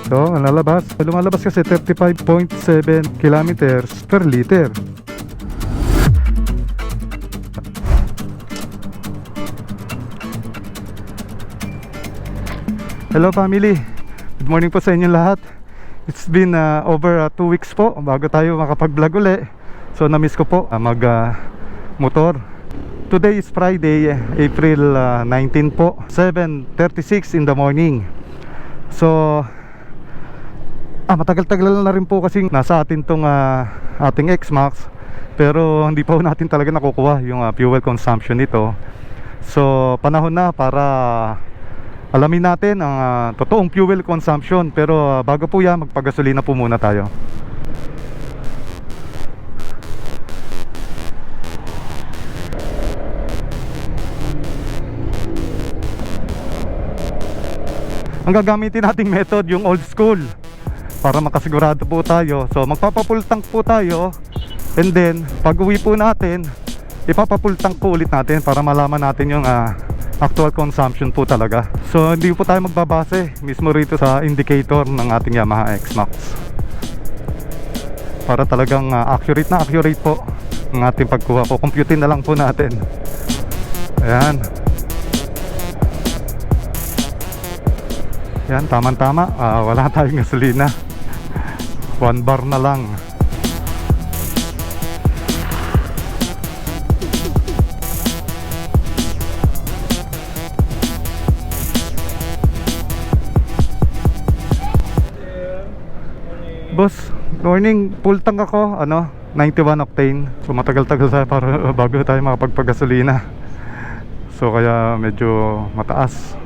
So, lumalabas kasi 35.7 kilometers per liter. Hello family, good morning po sa inyo lahat. It's been over 2 weeks po bago tayo makapag-vlog uli. So na-miss ko po mag motor. Today is Friday, April 19 po, 7:36 in the morning. So matagal-tagal na rin po kasi nasa atin tong ating X-Max, pero hindi pa natin talaga nakukuha yung fuel consumption nito. So panahon na para alamin natin ang totoong fuel consumption. Pero bago po yan, magpagasolina po muna tayo. Ang gagamitin nating method yung old school para makasigurado po tayo. So magpapafull tank po tayo, and then pag uwi po natin, ipapafull tank po ulit natin para malaman natin yung actual consumption po talaga. So hindi po tayo magbabase mismo rito sa indicator ng ating Yamaha X-Max, para talagang accurate na accurate po ng ating pagkuha po. Computein na lang po natin. Ayan. Yan, tama-tama. Wala tayong gasolina. 1 bar na lang. Boss, morning. Full tank ako, 91 octane. So matagal-tagal tayo para bago tayo makapagpagasolina. So kaya medyo mataas.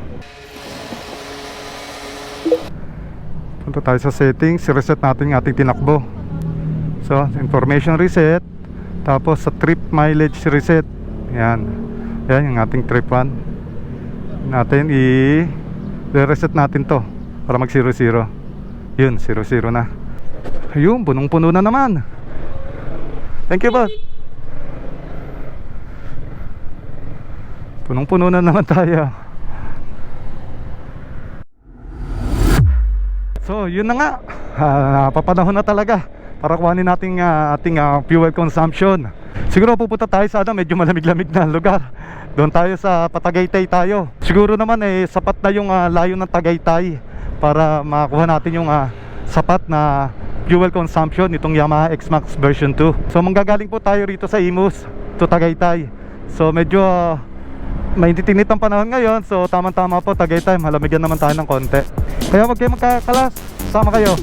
Punta tayo sa settings, reset natin yung ating tinakbo. So information reset, tapos sa trip mileage reset. Yan, yan yung ating trip 1 natin. I-reset natin to para mag 00. Yun, 00 na. Ayun, punong-puno na naman. Thank you, boss. Punong-puno na naman tayo. So, yun na nga. Papanahon na talaga para kuhanin natin ating fuel consumption. Siguro pupunta tayo sa medyo malamig-lamig na lugar. Doon tayo sa Tagaytay tayo. Siguro naman sapat na yung layo ng Tagaytay para makuha natin yung sapat na fuel consumption nitong Yamaha X-Max version 2. So manggagaling po tayo rito sa Imus to Tagaytay. So medyo mainit-init ang panahon ngayon. So tamang-tama po Tagaytay, malamigyan naman tayo ng konti. Kaya wag kayo magkakalas, sama kayo.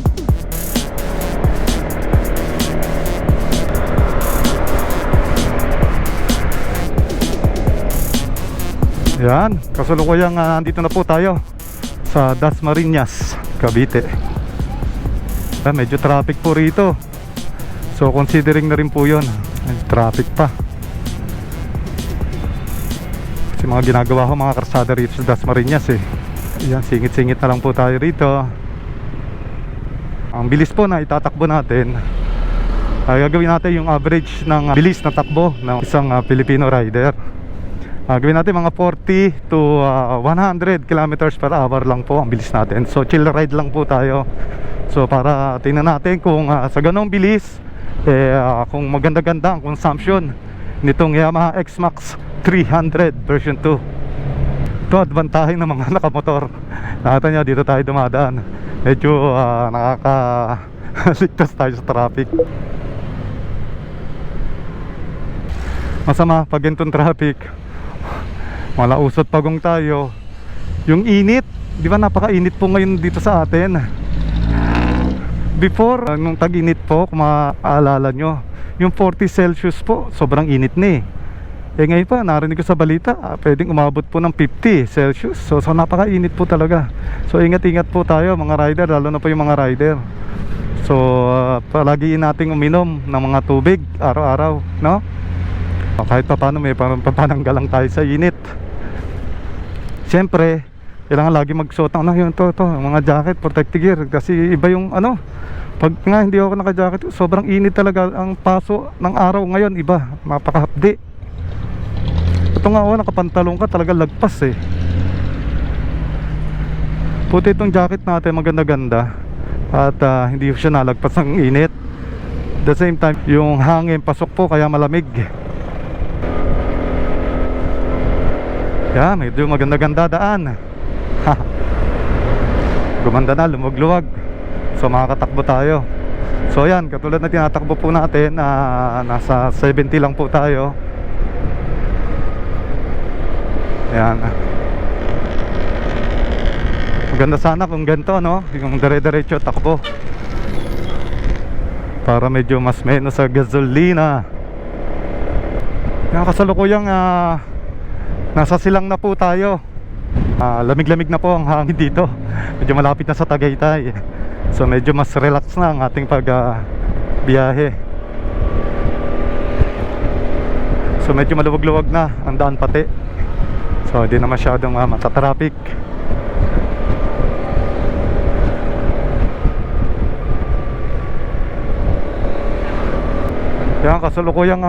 Yan, kasalukuyang andito na po tayo sa Dasmariñas, Cavite. Medyo traffic po rito. So considering na rin po yun, traffic pa. Kasi mga ginagawa ko mga karsada rito sa Dasmariñas Yan, singit-singit na lang po tayo rito. Ang bilis po na itatakbo natin, gagawin natin yung average ng bilis na takbo ng isang Filipino rider. Gawin natin mga 40 to 100 kilometers per hour lang po ang bilis natin. So chill ride lang po tayo. So para tingnan natin kung sa ganong bilis kung maganda-ganda ang consumption nitong Yamaha X-Max 300 version 2. Ito advantahe ng mga nakamotor. Nakita nyo, dito tayo dumadaan. Medyo nakakaligtas tayo sa traffic. Masama pag ganitong traffic, malausot pagong tayo. Yung init, di ba napaka-init po ngayon dito sa atin. Before, nung tag-init po, kung maaalala nyo, yung 40 Celsius po, sobrang init na ngayon pa, narinig ko sa balita, pwedeng umabot po ng 50 Celsius. So napaka-init po talaga. So ingat-ingat po tayo mga rider, lalo na po yung mga rider. So palagiin nating uminom ng mga tubig araw-araw, no? Kahit pa paano may papananggal lang tayo sa init. Siyempre, kailangan lagi magsuot ng mga jacket, protective gear. Kasi iba yung pag nga hindi ako naka-jacket, sobrang init talaga ang paso ng araw ngayon. Iba, mapakahapdi. Ito nga nakapantalong ka, talaga lagpas Puti itong jacket natin, maganda-ganda. at hindi siya nalagpas ng init. At the same time, yung hangin pasok po kaya malamig. Yan, medyo maganda-ganda daan. Gumanda na, lumag-luwag. So makakatakbo tayo. So yan, katulad na tinatakbo po natin, nasa 70 lang po tayo. Yan. Maganda sana kung ganito, no? Yung dire-diretso takbo, para medyo mas menos sa gasolina. Yan, kasalukuyang nasa silang na po tayo. Lamig-lamig na po ang hangin dito. Medyo malapit na sa Tagaytay. So medyo mas relax na ang ating biyahe. So medyo maluwag-luwag na ang daan pati. So hindi na masyadong matatraffic. Yan, kasalukuyang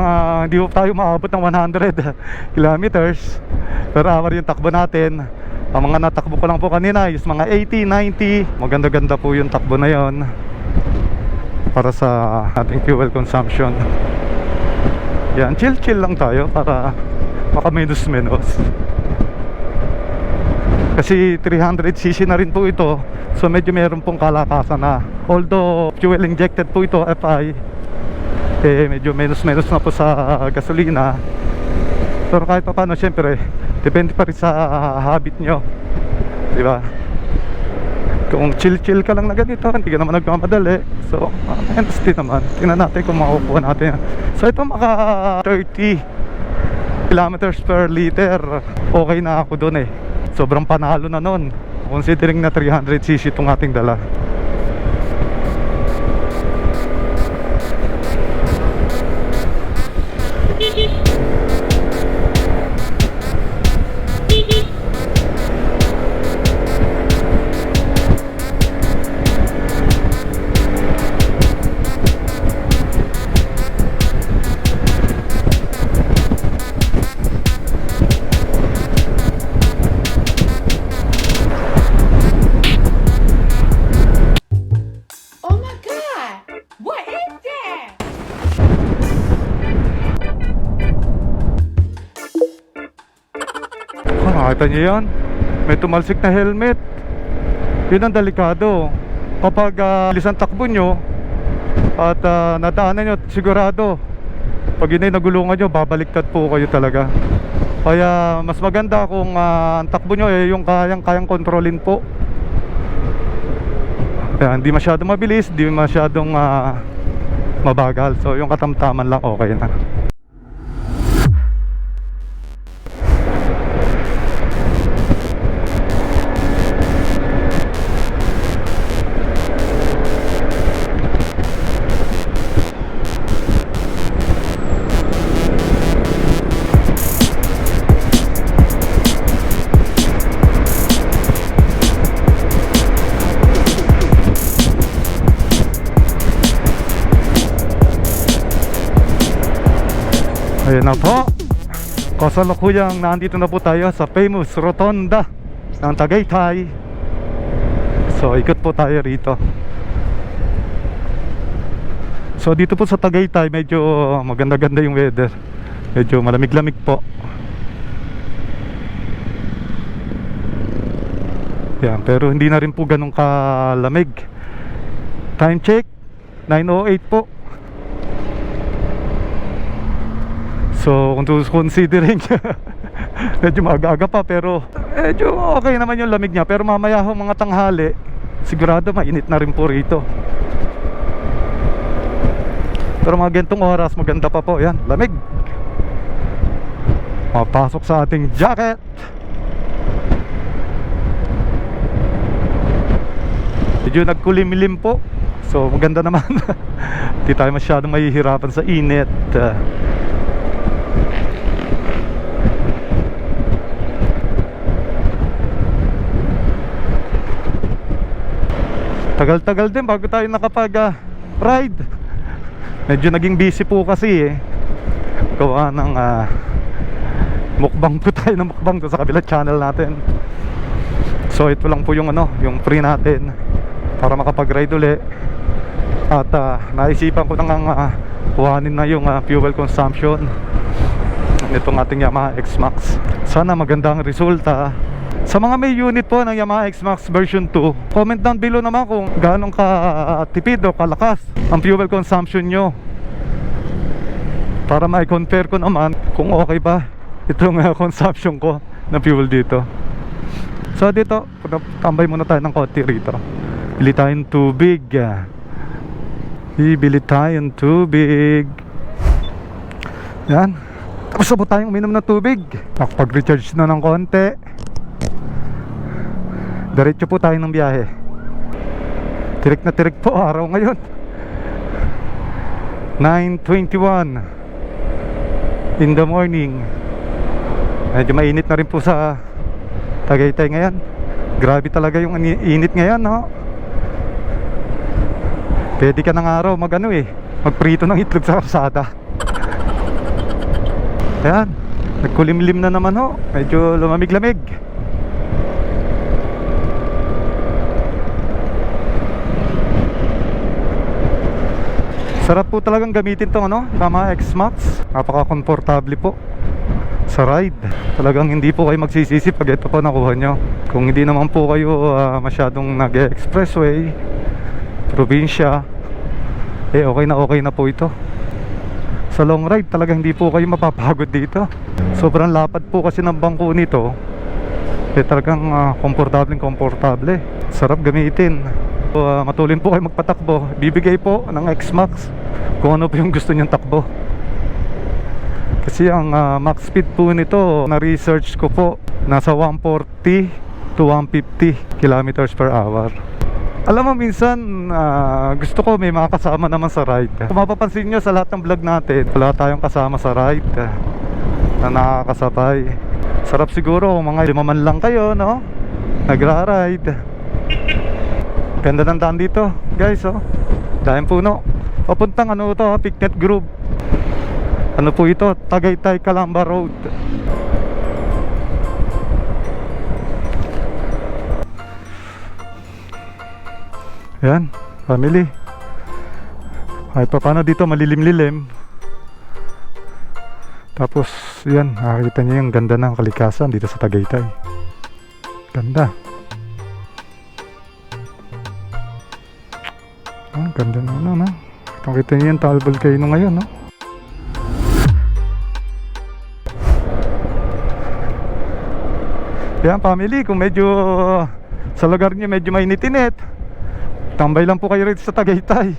hindi po tayo maabot ng 100 kilometers per hour yung takbo natin. Ang mga natakbo ko lang po kanina is mga 80, 90. Maganda-ganda po yung takbo na yon para sa ating fuel consumption. Yan, chill-chill lang tayo para maka-minus-minus. Kasi 300cc na rin po ito. So medyo meron pong kalakasan na. Although fuel injected po ito, FI, medyo menos-menos na po sa gasolina. Pero kahit pa paano, syempre depende pa rin sa habit nyo, diba? Kung chill-chill ka lang na ganito, hindi ka naman nagmamadali. So, honestly naman, tingnan natin kung makukuha natin. So, ito maka 30 kilometers per liter. Okay na ako dun eh. Sobrang panalo na nun, considering na 300cc itong ating dala. Nakita nyo yan? May tumalsik na helmet. Yun ang delikado. Kapag lisan takbo nyo at nadaanan nyo, sigurado pag yun ay nagulungan nyo, babaliktad po kayo talaga. Kaya mas maganda kung ang takbo nyo yung kayang kontrolin po. Kaya hindi masyadong mabilis, hindi masyadong mabagal. So yung katamtaman lang, okay na. Ayan na po, kasalukuyang nandito na po tayo sa famous Rotonda ng Tagaytay. So ikot po tayo rito. So dito po sa Tagaytay, medyo maganda-ganda yung weather. Medyo malamig-lamig po. Yan, pero hindi na rin po ganun kalamig. Time check, 9:08 po. So kung considering medyo maaga-aga pa, pero medyo okay naman yung lamig niya. Pero mamaya ho mga tanghali, sigurado mainit na rin po rito. Pero mga gantong oras, maganda pa po. Yan, lamig. Mapasok sa ating jacket. Medyo nagkulimlim po. So maganda naman. Hindi tayo masyadong mahihirapan sa init. Tagal-tagal din bago tayo nakapag-ride. Medyo naging busy po kasi gawa ng mukbang po tayo ng mukbang sa kabilang channel natin. So ito lang po yung yung free natin para makapag-ride uli. At naisipan ko nang kuhanin na yung fuel consumption nitong ating Yamaha X-Max. Sana magandang resulta. Sa mga may unit po ng Yamaha X-Max version 2, comment down below naman kung gaano ka tipid o kalakas ang fuel consumption nyo, para ma-compare ko naman kung okay ba itong consumption ko ng fuel dito. So dito, tambay muna tayo ng konti rito. Bili tayong tubig. Bibili tayong tubig. Yan. Tapos sabot tayong uminom ng tubig. Nakapag-recharge na ng konti. Diretso po tayo ng biyahe. Tirik na tirik po araw ngayon. 9:21 in the morning. Medyo mainit na rin po sa Tagaytay ngayon. Grabe talaga yung init ngayon, no? Pwede ka ng araw magprito ng itlog sa karsada. Ayan, nagkulimlim na naman ho. Medyo lumamig-lamig. Sarap po talagang gamitin tong Yamaha X-Max. Napaka-komportable po sa ride. Talagang hindi po kayo magsisisi pag ito po nakuha nyo. Kung hindi naman po kayo masyadong nag-expressway, probinsya, okay na po ito. Sa long ride talagang hindi po kayo mapapagod dito. Sobrang lapad po kasi ng bangko nito. Talagang komportable. Sarap gamitin. Matulin po kayo magpatakbo. Bibigay po ng X-Max kung ano po yung gusto nyong takbo. Kasi ang max speed po nito, na-research ko po, nasa 140 to 150 kilometers per hour. Alam mo, minsan gusto ko may mga kasama naman sa ride. Kung mapapansin nyo sa lahat ng vlog natin, wala tayong kasama sa ride na nakakasabay. Sarap siguro kung mga 5 man lang kayo, no? Nagra-ride. Ganda ng daan dito, guys, oh. Dahil puno. Papuntang Picnet Grove. Ano po ito? Tagaytay Calamba Road. Yan, family. Kahit pa paano dito malilim-lilim. Tapos yan, nakakita niyo yung ganda ng kalikasan dito sa Tagaytay. Ganda. Ganda na, no? Kita niyo yung Taal Volcano ngayon, no? Yan, family, kung medyo sa lugar niyo medyo mainit-init, tambay lang po kayo rito sa Tagaytay.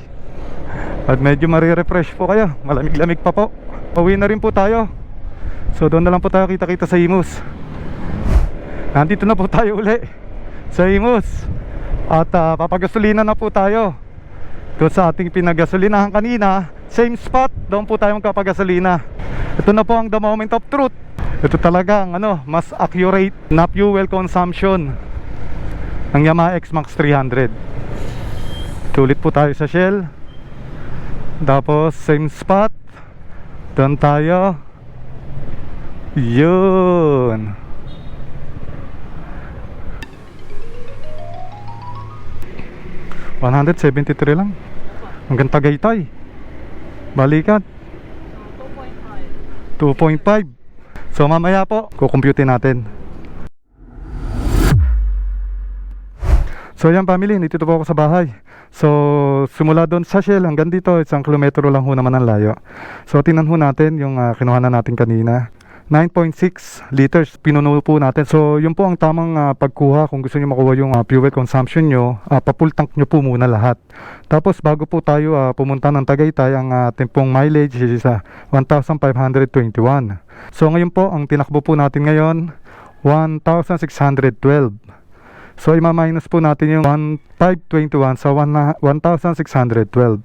At medyo marirefresh po kayo. Malamig-lamig pa po. Pauwi na rin po tayo. So doon na lang po tayo kita-kita sa Imus. Nandito na po tayo uli sa Imus. At papagasolina na po tayo doon sa ating pinagasolinahan kanina. Same spot, doon po tayo magpapagasolina. Ito na po ang the moment of truth. Ito talaga ang mas accurate na fuel consumption ng Yamaha X-Max 300. Tulit po tayo sa Shell. Tapos same spot, doon tayo. Yun. $173 lang. Hanggang Tagaytay. Balikan 2.5. So mamaya po kukumputin natin. So yan, family, dito po ako sa bahay. So simula doon sa Shell hanggang dito, 1 kilometro lang ho naman ang layo. So tingnan ho natin yung kinuha na natin kanina. 9.6 liters pinuno po natin. So yun po ang tamang pagkuha kung gusto niyo makuha yung fuel consumption nyo. Pa-full tank nyo po muna lahat. Tapos bago po tayo pumunta ng Tagaytay, ang ating pong mileage is 1,521. So ngayon po ang tinakbo po natin ngayon 1,612. So ima-minus po natin yung 1,521 sa 1,612.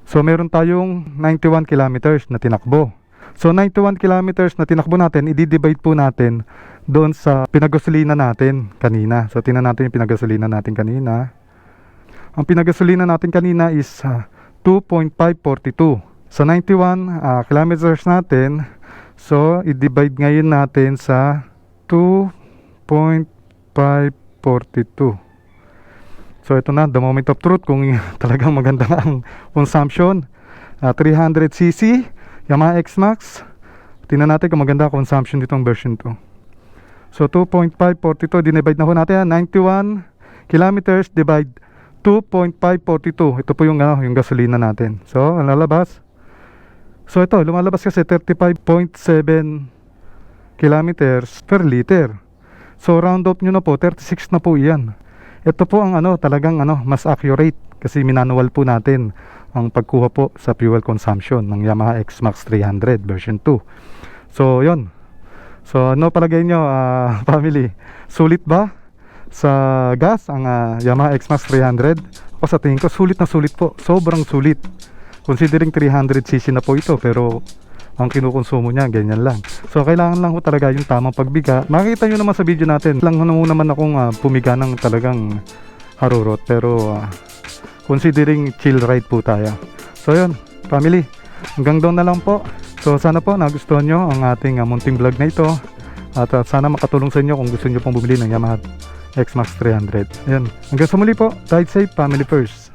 So meron tayong 91 kilometers na tinakbo. So 91 kilometers na tinakbo natin, i-divide po natin doon sa pinagasolina natin kanina. So tingnan natin yung pinagasolina natin kanina. Ang pinagasolina natin kanina is 2.542. So 91 kilometers natin, so i-divide ngayon natin sa 2.542. So ito na, the moment of truth kung talagang maganda nga ang consumption. 300cc Yamaha X-Max. Tingnan natin kung maganda ang consumption nitong version 2. So 2.542 dinivide na po natin 91 kilometers divide 2.542. Ito po yung yung gasolina natin. So ang lalabas. So ito lumalabas kasi 35.7 kilometers per liter. So round up nyo na po 36 na po iyan. Ito po ang talagang mas accurate kasi minanual po natin ang pagkuha po sa fuel consumption ng Yamaha X-Max 300 version 2. So yon. So ano palagay nyo family? Sulit ba sa gas ang Yamaha X-Max 300? Ako sa tingin ko sulit na sulit po. Sobrang sulit. Considering 300cc na po ito pero ang kinukonsumo niya ganyan lang. So kailangan lang po talaga yung tamang pagbiga. Makikita nyo naman sa video natin. Lang naman akong pumiga ng talagang harurot pero considering chill ride po tayo. So yun family, hanggang doon na lang po. So sana po nagustuhan nyo ang ating munting vlog na ito. At sana makatulong sa inyo kung gusto nyo pong bumili ng Yamaha X-Max 300. Ayan, hanggang sa muli po. Ride safe, family first.